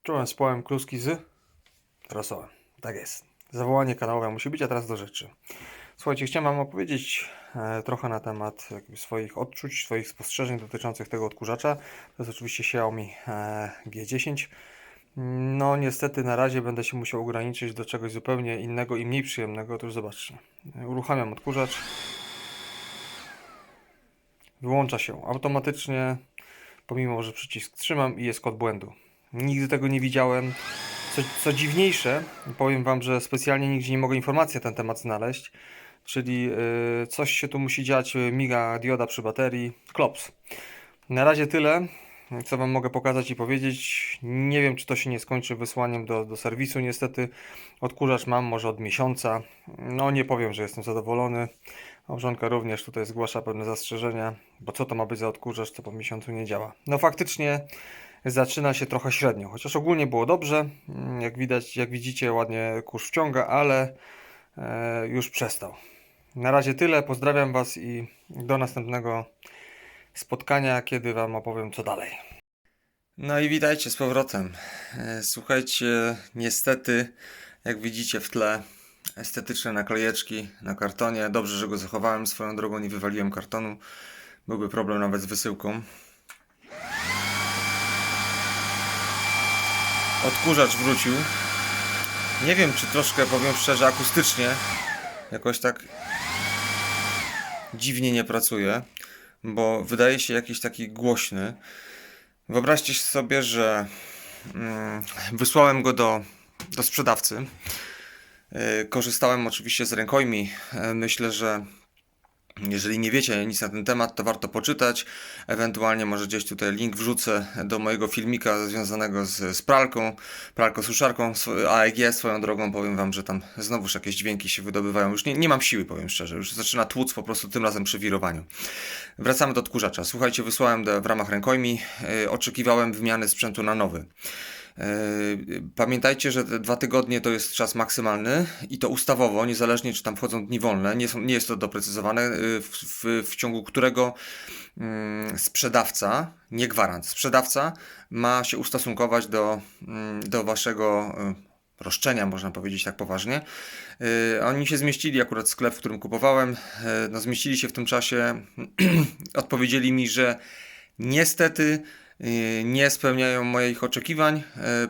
Czułem spałem kluski z rosołem. Tak jest. Zawołanie kanałowe musi być, a teraz do rzeczy. Słuchajcie, chciałem Wam opowiedzieć trochę na temat swoich odczuć, swoich spostrzeżeń dotyczących tego odkurzacza. To jest oczywiście Xiaomi G10. No niestety na razie będę się musiał ograniczyć do czegoś zupełnie innego i mniej przyjemnego. Otóż zobaczcie. Uruchamiam odkurzacz. Wyłącza się automatycznie, pomimo że przycisk trzymam i jest kod błędu. Nigdy tego nie widziałem. Co dziwniejsze, powiem Wam, że specjalnie nigdzie nie mogę informacji na ten temat znaleźć, czyli coś się tu musi dziać, miga dioda przy baterii, klops. Na razie tyle, co Wam mogę pokazać i powiedzieć. Nie wiem, czy to się nie skończy wysłaniem do serwisu. Niestety odkurzacz mam może od miesiąca. No nie powiem, że jestem zadowolony. Małżonka również tutaj zgłasza pewne zastrzeżenia, bo co to ma być za odkurzacz, co po miesiącu nie działa. No faktycznie zaczyna się trochę średnio, chociaż ogólnie było dobrze. Jak widać, jak widzicie, ładnie kurz wciąga, ale już przestał. Na razie tyle, pozdrawiam Was i do następnego spotkania, kiedy Wam opowiem co dalej. No i witajcie z powrotem. Słuchajcie, niestety, jak widzicie w tle, estetyczne naklejeczki na kartonie. Dobrze, że go zachowałem swoją drogą, nie wywaliłem kartonu. Byłby problem nawet z wysyłką. Odkurzacz wrócił. Nie wiem, czy troszkę, powiem szczerze, akustycznie jakoś tak dziwnie nie pracuje, bo wydaje się jakiś taki głośny. Wyobraźcie sobie, że wysłałem go do sprzedawcy. Korzystałem oczywiście z rękojmi. Myślę, że jeżeli nie wiecie nic na ten temat, to warto poczytać. Ewentualnie może gdzieś tutaj link wrzucę do mojego filmika związanego z pralką, suszarką AEG. Swoją drogą powiem Wam, że tam znowuż jakieś dźwięki się wydobywają. Już nie mam siły, powiem szczerze. Już zaczyna tłuc po prostu tym razem przy wirowaniu. Wracamy do odkurzacza. Słuchajcie, wysłałem w ramach rękojmi. Oczekiwałem wymiany sprzętu na nowy. Pamiętajcie, że te 2 tygodnie to jest czas maksymalny i to ustawowo, niezależnie czy tam wchodzą dni wolne, nie jest to doprecyzowane, w ciągu którego sprzedawca, nie gwarant, sprzedawca ma się ustosunkować do waszego roszczenia, można powiedzieć tak poważnie. Oni się zmieścili, akurat sklep, w którym kupowałem, no zmieścili się w tym czasie, odpowiedzieli mi, że niestety nie spełniają moich oczekiwań,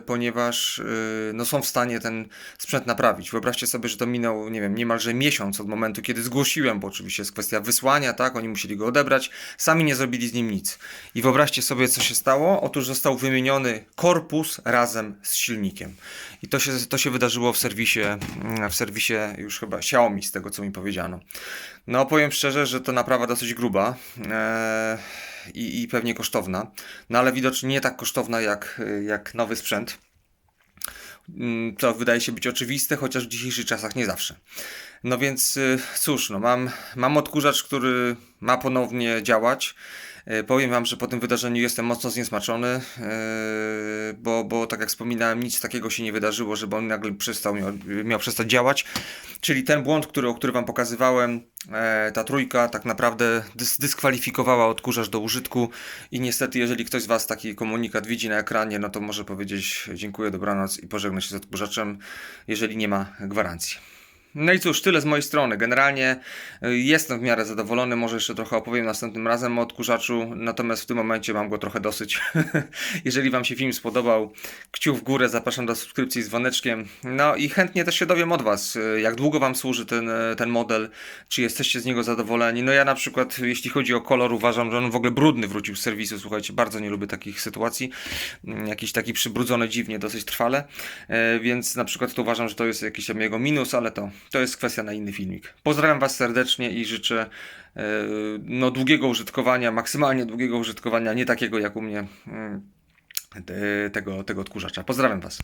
ponieważ no, są w stanie ten sprzęt naprawić. Wyobraźcie sobie, że to minął, nie wiem, niemalże miesiąc od momentu, kiedy zgłosiłem, bo oczywiście jest kwestia wysłania, tak, oni musieli go odebrać, sami nie zrobili z nim nic. I wyobraźcie sobie, co się stało. Otóż został wymieniony korpus razem z silnikiem. I to się wydarzyło w serwisie już chyba Xiaomi, z tego co mi powiedziano. No powiem szczerze, że to naprawa dosyć gruba. I pewnie kosztowna, no ale widocznie nie tak kosztowna jak nowy sprzęt. To wydaje się być oczywiste, chociaż w dzisiejszych czasach nie zawsze. No więc cóż, no mam odkurzacz, który ma ponownie działać. Powiem Wam, że po tym wydarzeniu jestem mocno zniesmaczony, bo tak jak wspominałem, nic takiego się nie wydarzyło, żeby on nagle miał przestać działać. Czyli ten błąd, o który Wam pokazywałem, ta trójka tak naprawdę dyskwalifikowała odkurzacz do użytku i niestety, jeżeli ktoś z Was taki komunikat widzi na ekranie, no to może powiedzieć dziękuję, dobranoc i pożegnać się z odkurzaczem, jeżeli nie ma gwarancji. No i cóż, tyle z mojej strony. Generalnie jestem w miarę zadowolony, może jeszcze trochę opowiem następnym razem o odkurzaczu, natomiast w tym momencie mam go trochę dosyć. Jeżeli Wam się film spodobał, kciuk w górę, zapraszam do subskrypcji z dzwoneczkiem. No i chętnie też się dowiem od Was, jak długo Wam służy ten model, czy jesteście z niego zadowoleni. No ja na przykład, jeśli chodzi o kolor, uważam, że on w ogóle brudny wrócił z serwisu, słuchajcie, bardzo nie lubię takich sytuacji, jakiś taki przybrudzony dziwnie, dosyć trwale, więc na przykład to uważam, że to jest jakiś tam jego minus, ale to jest kwestia na inny filmik. Pozdrawiam Was serdecznie i życzę no, długiego użytkowania, maksymalnie długiego użytkowania, nie takiego jak u mnie tego odkurzacza. Pozdrawiam Was.